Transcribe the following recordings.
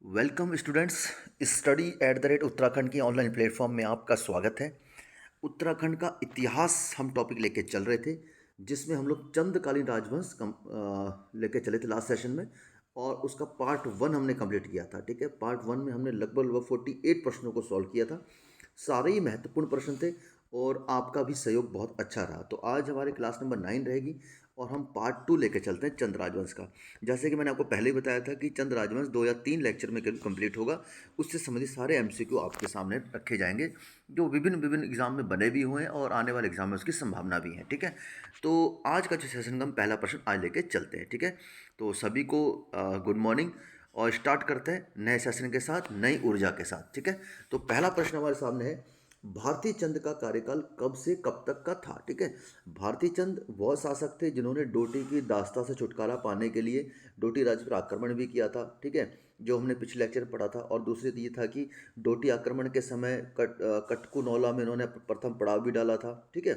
Welcome students. Study at the rate Uttarakhand की online platform में आपका स्वागत है। उत्तराखंड का इतिहास हम टॉपिक लेके चल रहे थे, जिसमें हम लोग चंद्रकालीन राजवंश लेके चले थे लास्ट सेशन में। और उसका पार्ट वन हमने कंप्लीट किया था। ठीक है, पार्ट वन में हमने लगभग 48 प्रश्नों को सॉल्व किया था। सारे ही महत्वपूर्ण प्रश्न थे और आपका भी सहयोग बहुत अच्छा रहा। तो आज हमारे क्लास नंबर 9 रहेगी और हम पार्ट टू लेके चलते हैं चंद्र राजवंश का। जैसे कि मैंने आपको पहले ही बताया था कि चंद्र राजवंश 2 या 3 लेक्चर में करीब कंप्लीट होगा। उससे संबंधित सारे एमसीक्यू आपके सामने रखे जाएंगे, जो विभिन्न विभिन्न एग्जाम में बने भी हुए हैं और आने वाले एग्जाम में उसकी संभावना भी है। ठीक है, तो आज का जो सेशन का हम पहला प्रश्न आज लेके चलते हैं। ठीक है, तो सभी को गुड मॉर्निंग और स्टार्ट करते हैं नए सेशन के साथ, नई ऊर्जा के साथ। ठीक है, तो पहला प्रश्न हमारे सामने है, भारती चंद का कार्यकाल कब से कब तक का था। ठीक है, भारती चंद वह शासक थे जिन्होंने डोटी की दास्ता से छुटकारा पाने के लिए डोटी राज्य पर आक्रमण भी किया था। ठीक है, जो हमने पिछले लेक्चर में पढ़ा था। और दूसरी ये था कि डोटी आक्रमण के समय कटकू नौला में इन्होंने प्रथम पड़ाव भी डाला था। ठीक है,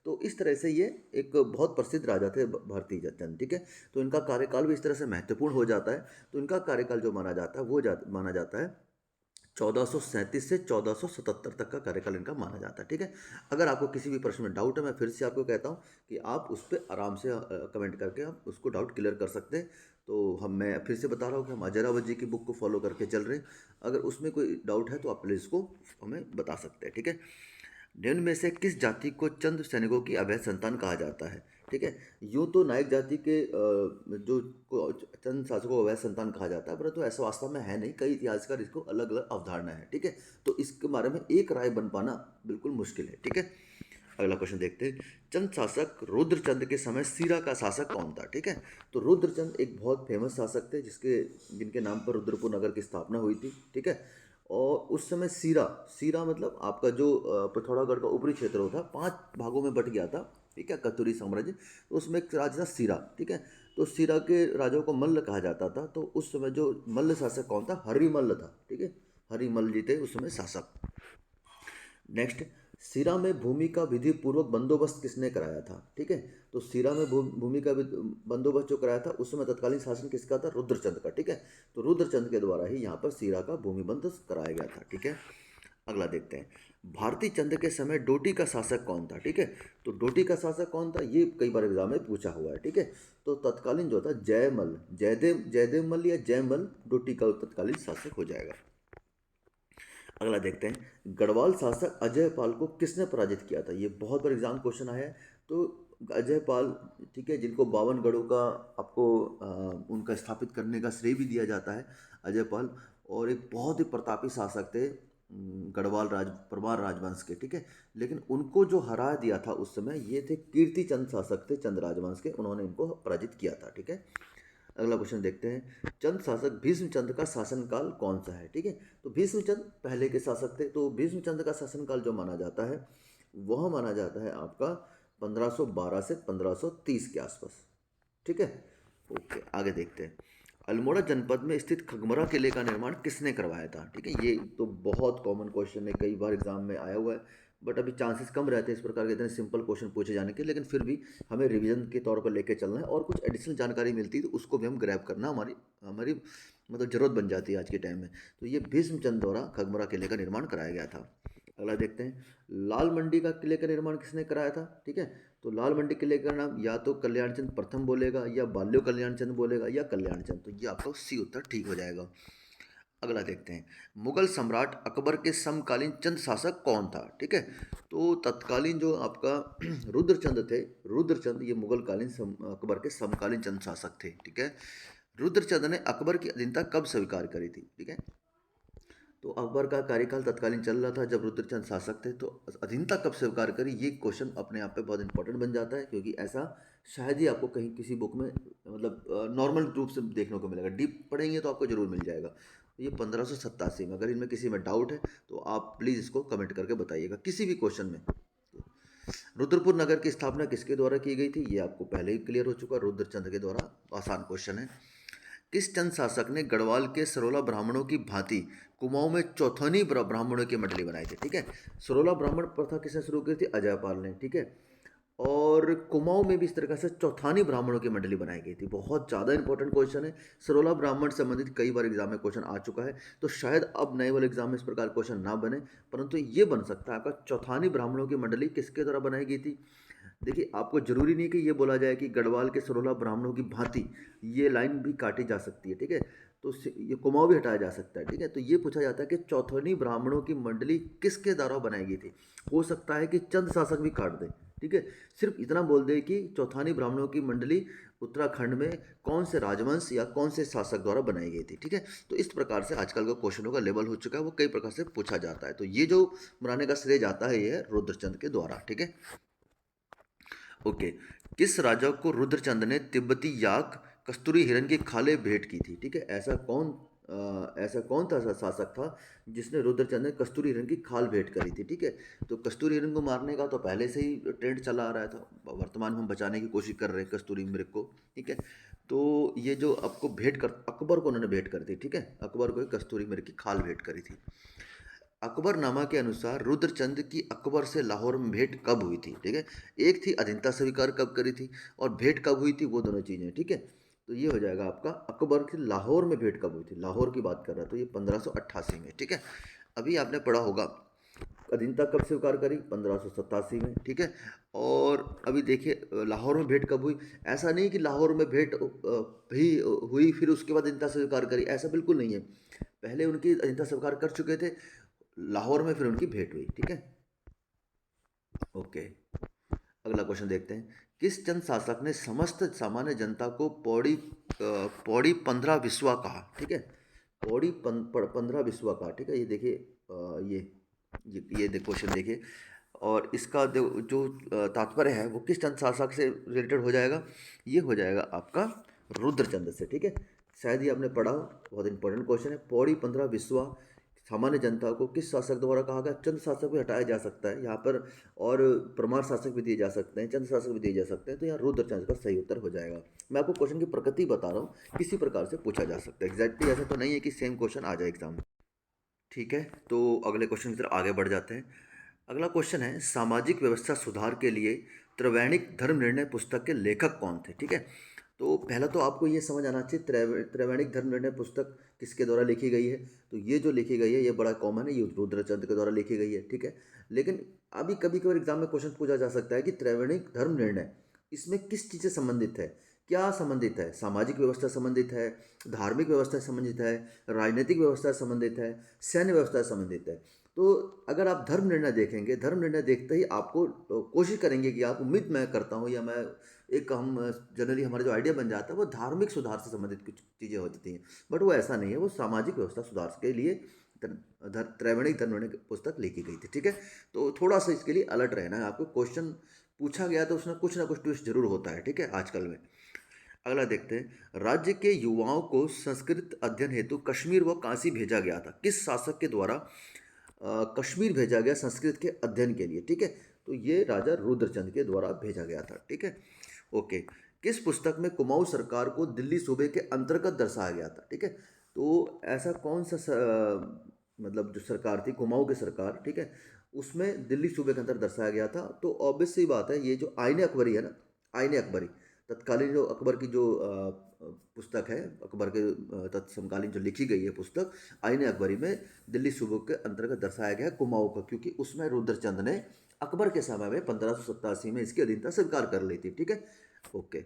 तो इस तरह से ये एक बहुत प्रसिद्ध राजा थे भारती चंद। ठीक है, तो इनका कार्यकाल भी इस तरह से महत्वपूर्ण हो जाता है। तो इनका कार्यकाल जो माना जाता है वो माना जाता है 1437 से 1477 तक का कार्यकाल इनका माना जाता है। ठीक है, अगर आपको किसी भी प्रश्न में डाउट है, मैं फिर से आपको कहता हूँ कि आप उस पर आराम से कमेंट करके आप उसको डाउट क्लियर कर सकते हैं। तो मैं फिर से बता रहा हूँ कि हम अजय रावत जी की बुक को फॉलो करके चल रहे हैं। अगर उसमें कोई डाउट है तो आप प्लीज़ उसको हमें बता सकते हैं। ठीक है, निम्न में से किस जाति को चंद्र सैनिकों की अवैध संतान कहा जाता है। ठीक है, यूँ तो नायक जाति के जो चंद शासकों को अवैध संतान कहा जाता है, परंतु ऐसा वास्तव में है नहीं। कई इतिहासकार इसको अलग अलग अवधारणा है। ठीक है, तो इसके बारे में एक राय बन पाना बिल्कुल मुश्किल है। ठीक है, अगला क्वेश्चन देखते हैं। चंद शासक रुद्रचंद के समय सीरा का शासक कौन था। ठीक है, तो रुद्रचंद एक बहुत फेमस शासक थे जिनके नाम पर रुद्रपुर नगर की स्थापना हुई थी। ठीक है, और उस समय सीरा सीरा मतलब आपका जो पिथौरागढ़ का ऊपरी क्षेत्र होता 5 भागों में बट गया था। ठीक है, कतुरी साम्राज्य, तो उसमें एक राज्य था सीरा। ठीक है, तो सीरा के राजाओं को मल्ल कहा जाता था। तो उस समय जो मल्ल शासक कौन था, हरिमल्ल था। ठीक है, हरिमल्ल जी थे उस समय शासक। नेक्स्ट, सिरा में भूमि का विधि पूर्वक बंदोबस्त किसने कराया था। ठीक है, तो सिरा में भूमि का बंदोबस्त जो कराया था उस समय तत्कालीन शासन किसका था, रुद्रचंद का। ठीक है, तो रुद्रचंद के द्वारा ही यहाँ पर सिरा का भूमि बंदोबस्त कराया गया था। ठीक है, अगला देखते हैं। भारती चंद के समय डोटी का शासक कौन था। ठीक है, तो डोटी का शासक कौन था, ये कई बार एग्जाम में पूछा हुआ है। ठीक है, तो तत्कालीन जो था जयमल, जयदेव मल या जयमल डोटी का तत्कालीन शासक हो जाएगा। अगला देखते हैं, गढ़वाल शासक अजय पाल को किसने पराजित किया था। ये बहुत बार एग्जाम क्वेश्चन आया है। तो अजय पाल, ठीक है, जिनको 52 गढ़ों का आपको उनका स्थापित करने का श्रेय भी दिया जाता है, अजय पाल। और एक बहुत ही प्रतापी शासक थे गढ़वाल परमार राजवंश के। ठीक है, लेकिन उनको जो हरा दिया था उस समय ये थे कीर्ति चंद शासक थे चंद राजवंश के, उन्होंने इनको पराजित किया था। ठीक है, अगला क्वेश्चन देखते हैं। चंद शासक भीष्मचंद का शासनकाल कौन सा है। ठीक है, तो भीष्मचंद पहले के शासक थे। तो भीष्मचंद का शासनकाल जो माना जाता है वह माना जाता है आपका 1512 से 1530 के आसपास। ठीक है, ओके, आगे देखते हैं। अल्मोड़ा जनपद में स्थित खगमरा किले का निर्माण किसने करवाया था। ठीक है, ये तो बहुत कॉमन क्वेश्चन है, कई बार एग्जाम में आया हुआ है, बट अभी चांसेस कम रहते हैं इस प्रकार के इतने सिंपल क्वेश्चन पूछे जाने के। लेकिन फिर भी हमें रिवीजन के तौर पर लेके चलना है और कुछ एडिशनल जानकारी मिलती है तो उसको भी हम ग्रैब करना हमारी हमारी मतलब जरूरत बन जाती है आज के टाइम में। तो ये भीष्मचंद द्वारा खगमरा किले का निर्माण कराया गया था। अगला देखते हैं, लाल मंडी का किले का निर्माण किसने कराया था। ठीक है, तो लाल मंडी किले का नाम या तो कल्याण चंद प्रथम बोलेगा या बाल्यो कल्याण चंद बोलेगा या कल्याण चंद, तो ये आपका सी उत्तर ठीक हो जाएगा। अगला देखते हैं, मुगल सम्राट अकबर के समकालीन चंद शासक कौन था। ठीक है, तो तत्कालीन जो आपका रुद्रचंद थे, रुद्रचंद ये मुगलकालीन अकबर के समकालीन चंद शासक थे। ठीक है, रुद्रचंद ने अकबर की अधीनता कब स्वीकार करी थी। ठीक है, तो अकबर का कार्यकाल तत्कालीन चल रहा था जब रुद्रचंद शासक थे। तो अधीनता कब स्वीकार करी, ये क्वेश्चन अपने आप पे बहुत इंपॉर्टेंट बन जाता है, क्योंकि ऐसा शायद ही आपको कहीं किसी बुक में मतलब नॉर्मल रूप से देखने को मिलेगा। डीप पढ़ेंगे तो आपको जरूर मिल जाएगा। तो ये 1587 में, अगर इनमें किसी में डाउट है तो आप प्लीज़ इसको कमेंट करके बताइएगा किसी भी क्वेश्चन में। रुद्रपुर नगर की स्थापना किसके द्वारा की गई थी, ये आपको पहले ही क्लियर हो चुका, रुद्रचंद के द्वारा। आसान क्वेश्चन है। किस चंद शासक ने गढ़वाल के सरोला ब्राह्मणों की भांति कुमाऊं में चौथनी ब्राह्मणों की मंडली बनाई थी। ठीक है, सरोला ब्राह्मण प्रथा किसने शुरू की थी, अजयपाल ने। ठीक है, और कुमाऊँ में भी इस तरह से चौथानी ब्राह्मणों की मंडली बनाई गई थी। बहुत ज़्यादा इंपॉर्टेंट क्वेश्चन है। सरोला ब्राह्मण से संबंधित कई बार एग्जाम में क्वेश्चन आ चुका है, तो शायद अब नए वाले एग्जाम में इस प्रकार क्वेश्चन ना बने, परंतु ये बन सकता है आपका चौथानी ब्राह्मणों की मंडली किसके द्वारा बनाई गई थी। देखिए, आपको ज़रूरी नहीं कि ये बोला जाए कि गढ़वाल के सरोला ब्राह्मणों की भांति ये लाइन भी काटी जा सकती है, ठीक है। तो ये कुमाऊँ भी हटाया जा सकता है, ठीक है। तो ये पूछा जाता है कि चौथनी ब्राह्मणों की मंडली किसके द्वारा बनाई गई थी। हो सकता है कि चंद शासक भी काट दें, ठीक है। सिर्फ इतना बोल दें कि चौथानी ब्राह्मणों की मंडली उत्तराखंड में कौन से राजवंश या कौन से शासक द्वारा बनाई गई थी, ठीक है। तो इस प्रकार से आजकल का क्वेश्चनों का लेवल हो चुका है, वो कई प्रकार से पूछा जाता है। तो ये जो बनाने का श्रेय जाता है, ये है रुद्रचंद के द्वारा, ठीक है। ओके। किस राजा को रुद्रचंद ने तिब्बती याक कस्तूरी हिरण की खालें भेंट की थी, ठीक है। ऐसा कौन था शासक था जिसने रुद्रचंद ने कस्तूरी हिरण की खाल भेंट करी थी, ठीक है। तो कस्तूरी हिरण को मारने का तो पहले से ही ट्रेंड चला आ रहा था, वर्तमान में हम बचाने की कोशिश कर रहे हैं कस्तूरी मृग को, ठीक है। तो ये जो आपको भेंट कर अकबर को उन्होंने भेंट करी थी, ठीक है। अकबर को कस्तूरी मृग की खाल भेंट करी थी। अकबरनामा के अनुसार रुद्रचंद की अकबर से लाहौर में भेंट कब हुई थी, ठीक है। एक थी अधीनता स्वीकार कब करी थी, और भेंट कब हुई थी, वो दोनों चीज़ें, ठीक है। तो ये हो जाएगा आपका अकबर की लाहौर में भेंट कब हुई थी, लाहौर की बात कर रहा है, तो ये 1588 में, ठीक है। अभी आपने पढ़ा होगा अधीनता कब स्वीकार करी, 1587 में, ठीक है। और अभी देखिए लाहौर में भेंट कब हुई। ऐसा नहीं कि लाहौर में भेंट भी हुई फिर उसके बाद अधीनता स्वीकार करी, ऐसा बिल्कुल नहीं है। पहले उनकी अधीनता स्वीकार कर चुके थे, लाहौर में फिर उनकी भेंट हुई, ठीक है। ओके, अगला क्वेश्चन देखते हैं। किस चंद शासक ने समस्त सामान्य जनता को पौड़ी 15 कहा, ठीक है। पौड़ी 15 कहा, ठीक है। ये देखिए ये क्वेश्चन देखिए, और इसका जो तात्पर्य है वो किस चंद शासक से रिलेटेड हो जाएगा, ये हो जाएगा आपका रुद्रचंद से, ठीक है। शायद ये आपने पढ़ा हो, बहुत इंपॉर्टेंट क्वेश्चन है। पौड़ी 15 सामान्य जनता को किस शासक द्वारा कहा गया। चंद शासक भी हटाया जा सकता है यहाँ पर, और परमार शासक भी दिए जा सकते हैं, चंद शासक भी दिए जा सकते हैं, तो यहाँ रुद्रचंद का सही उत्तर हो जाएगा। मैं आपको क्वेश्चन की प्रकृति बता रहा हूँ, किसी प्रकार से पूछा जा सकता है। एग्जैक्टली ऐसा तो नहीं है कि सेम क्वेश्चन आ जाए एग्जाम में, ठीक है। तो अगले क्वेश्चन की तरफ आगे बढ़ जाते हैं। अगला क्वेश्चन है, सामाजिक व्यवस्था सुधार के लिए त्रैवणिक धर्म निर्णय पुस्तक के लेखक कौन थे, ठीक है। तो पहला तो आपको ये समझ आना चाहिए त्रैवणिक धर्म निर्णय पुस्तक किसके द्वारा लिखी गई है। तो ये जो लिखी गई है ये बड़ा कॉमन है, ये रुद्रचंद के द्वारा लिखी गई है, ठीक है। लेकिन अभी कभी कभी एग्जाम में क्वेश्चन पूछा जा सकता है कि त्रैवणिक धर्म निर्णय इसमें किस चीज़ से संबंधित है, क्या संबंधित है। सामाजिक व्यवस्था संबंधित है, धार्मिक व्यवस्था से संबंधित है, राजनीतिक व्यवस्था से संबंधित है, सैन्य व्यवस्था से संबंधित है। तो अगर आप धर्म निर्णय देखेंगे, धर्म निर्णय देखते ही आपको कोशिश करेंगे कि आप, उम्मीद मैं करता हूँ, या मैं एक हम जनरली हमारा जो आइडिया बन जाता है वो धार्मिक सुधार से संबंधित कुछ चीज़ें होती हैं, बट वो ऐसा नहीं है। वो सामाजिक व्यवस्था सुधार के लिए त्रैवणिक धर्म निर्णय पुस्तक लिखी गई थी, ठीक है। तो थोड़ा सा इसके लिए अलर्ट रहना है आपको। क्वेश्चन पूछा गया तो उसमें कुछ ना कुछ ट्विस्ट जरूर होता है, ठीक है, आजकल में। अगला देखते हैं। राज्य के युवाओं को संस्कृत अध्ययन हेतु कश्मीर व काशी भेजा गया था। किस शासक के द्वारा कश्मीर भेजा गया संस्कृत के अध्ययन के लिए, ठीक है। तो ये राजा रुद्रचंद के द्वारा भेजा गया था, ठीक है। ओके। किस पुस्तक में कुमाऊं सरकार को दिल्ली सूबे के अंतर्गत दर्शाया गया था, ठीक है। तो ऐसा कौन सा मतलब जो सरकार थी कुमाऊं की सरकार, ठीक है, उसमें दिल्ली सूबे के अंदर दर्शाया गया था। तो ऑब्वियस सी बात है, ये जो आईने अकबरी है ना, आईने अकबरी तत्कालीन जो अकबर की जो पुस्तक है, अकबर के तत्समकालीन जो लिखी गई है पुस्तक आईने अकबरी में, दिल्ली सूबे के अंतर्गत दर्शाया गया है कुमाऊं का, क्योंकि उसमें रुद्रचंद ने अकबर के समय में 1587 में इसकी अधीनता स्वीकार कर ली थी, ठीक है। ओके।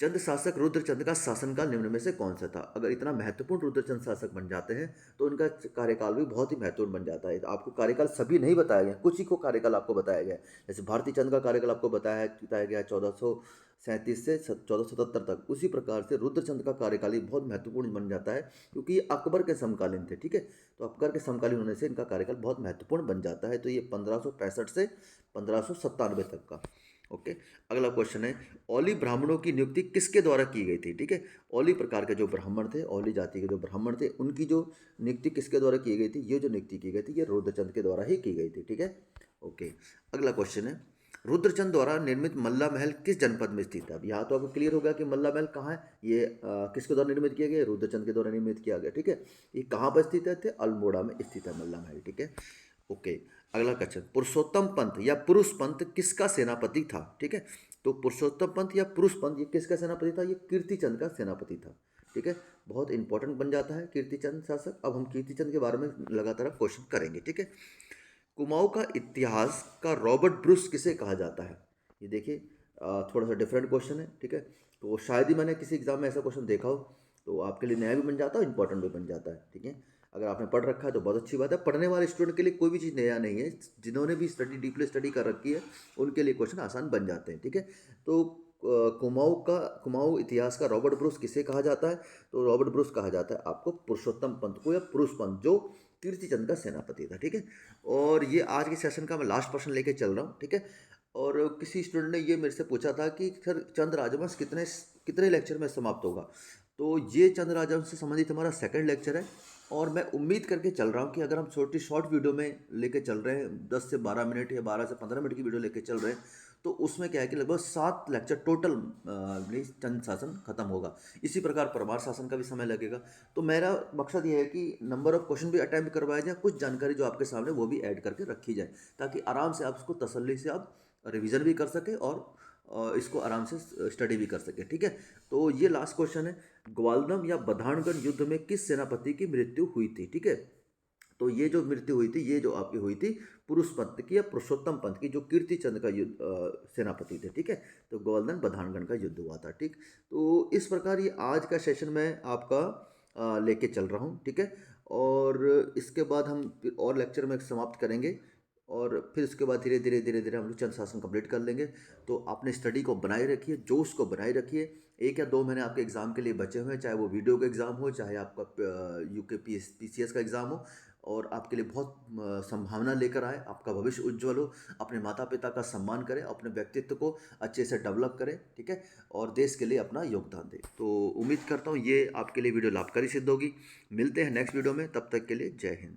चंद शासक रुद्रचंद का शासनकाल निम्न में से कौन सा था। अगर इतना महत्वपूर्ण रुद्रचंद शासक बन जाते हैं तो उनका कार्यकाल भी बहुत ही महत्वपूर्ण बन जाता है। तो आपको कार्यकाल सभी नहीं बताया गया, कुछ ही को कार्यकाल आपको बताया गया है। जैसे भारती चंद का कार्यकाल आपको बताया गया 1437 से 1477 तक, उसी प्रकार से रुद्रचंद का कार्यकाल ही बहुत महत्वपूर्ण बन जाता है, क्योंकि ये अकबर के समकालीन थे, ठीक है। तो अकबर के समकालीन होने से इनका कार्यकाल बहुत महत्वपूर्ण बन जाता है। तो ये 1565 से 1597 तक का। ओके। अगला क्वेश्चन है, औली ब्राह्मणों की नियुक्ति किसके द्वारा की गई थी, ठीक है। औली प्रकार के जो ब्राह्मण थे, औली जाति के जो ब्राह्मण थे, उनकी जो नियुक्ति किसके द्वारा की गई थी, ये जो नियुक्ति की गई थी ये रुद्रचंद के द्वारा ही की गई थी, ठीक है। ओके। अगला क्वेश्चन है, रुद्रचंद द्वारा निर्मित मल्ला महल किस जनपद में स्थित है। अब यहाँ तो आपको क्लियर हो गया कि मल्ला महल कहाँ है। ये किसके द्वारा निर्मित किया गया, रुद्रचंद के द्वारा निर्मित किया गया, ठीक है। ये कहाँ पर स्थित है, थे अल्मोड़ा में स्थित है मल्ला महल, ठीक है। ओके। अगला क्वेश्चन, पुरुषोत्तम पंत या पुरुष पंत किसका सेनापति था? ठीक है, तो पुरुषोत्तम पंत या पुरुष पंत ये किसका सेनापति था? ये कीर्तिचंद का सेनापति था। ठीक है, बहुत इंपॉर्टेंट बन जाता है कीर्तिचंद शासक। अब हम कीर्तिचंद के बारे में लगातार क्वेश्चन करेंगे। ठीक है, कुमाऊं का इतिहास का रॉबर्ट ब्रूस किसे कहा जाता है? ये देखिए, थोड़ा सा डिफरेंट क्वेश्चन है। ठीक है, तो शायद ही मैंने किसी एग्जाम में ऐसा क्वेश्चन देखा हो, तो आपके लिए नया भी बन जाता है, इंपॉर्टेंट भी बन जाता है। ठीक है, अगर आपने पढ़ रखा है तो बहुत अच्छी बात है। पढ़ने वाले स्टूडेंट के लिए कोई भी चीज़ नया नहीं है, जिन्होंने भी स्टडी डीपली स्टडी कर रखी है उनके लिए क्वेश्चन आसान बन जाते हैं। ठीक है, तो कुमाऊं इतिहास का रॉबर्ट ब्रूस किसे कहा जाता है? तो रॉबर्ट ब्रूस कहा जाता है आपको पुरुषोत्तम पंत को, या पुरुष पंत, जो कीर्तिचंद का सेनापति था। ठीक है, और ये आज के सेशन का मैं लास्ट प्रश्न लेके चल रहा हूँ। ठीक है, और किसी स्टूडेंट ने ये मेरे से पूछा था कि सर चंद राजवंश कितने कितने लेक्चर में समाप्त होगा? तो ये चंद राजवंश से संबंधित हमारा सेकंड लेक्चर है, और मैं उम्मीद करके चल रहा हूँ कि अगर हम शॉर्ट वीडियो में लेके चल रहे हैं, 10 से 12 मिनट या 12 से 15 मिनट की वीडियो लेके चल रहे हैं, तो उसमें क्या है कि लगभग 7 लेक्चर टोटल चंद शासन खत्म होगा। इसी प्रकार परमार शासन का भी समय लगेगा। तो मेरा मकसद ये है कि नंबर ऑफ क्वेश्चन भी अटेम्प्ट करवाया जाए, कुछ जानकारी जो आपके सामने वो भी ऐड करके रखी जाए, ताकि आराम से आप उसको तसल्ली से आप रिवीजन भी कर सके और इसको आराम से स्टडी भी कर सके। ठीक है, तो ये लास्ट क्वेश्चन है, ग्वालदम या बधानगढ़ युद्ध में किस सेनापति की मृत्यु हुई थी? ठीक है, तो ये जो मृत्यु हुई थी, ये जो आपकी हुई थी पुरुष पंत की या पुरुषोत्तम पंत की, जो कीर्तिचंद का युद्ध सेनापति थे। ठीक है, तो गोवर्धन बधानगढ़ का युद्ध हुआ था। ठीक, तो इस प्रकार ये आज का सेशन मैं आपका लेके चल रहा हूँ। ठीक है, और इसके बाद हम फिर और लेक्चर में समाप्त करेंगे, और फिर उसके बाद धीरे धीरे हम लोग चंद शासन कंप्लीट कर लेंगे। तो आपने स्टडी को बनाए रखिए, जोश को बनाए रखिए। 1 या 2 महीने आपके एग्ज़ाम के लिए बचे हुए हैं, चाहे वो वीडियो का एग्ज़ाम हो, चाहे आपका यूके पीसीएस का एग्ज़ाम हो, और आपके लिए बहुत संभावना लेकर आए, आपका भविष्य उज्ज्वल हो। अपने माता पिता का सम्मान करें, अपने व्यक्तित्व को अच्छे से डेवलप करें। ठीक है, और देश के लिए अपना योगदान दें। तो उम्मीद करता हूँ ये आपके लिए वीडियो लाभकारी सिद्ध होगी। मिलते हैं नेक्स्ट वीडियो में, तब तक के लिए जय हिंद।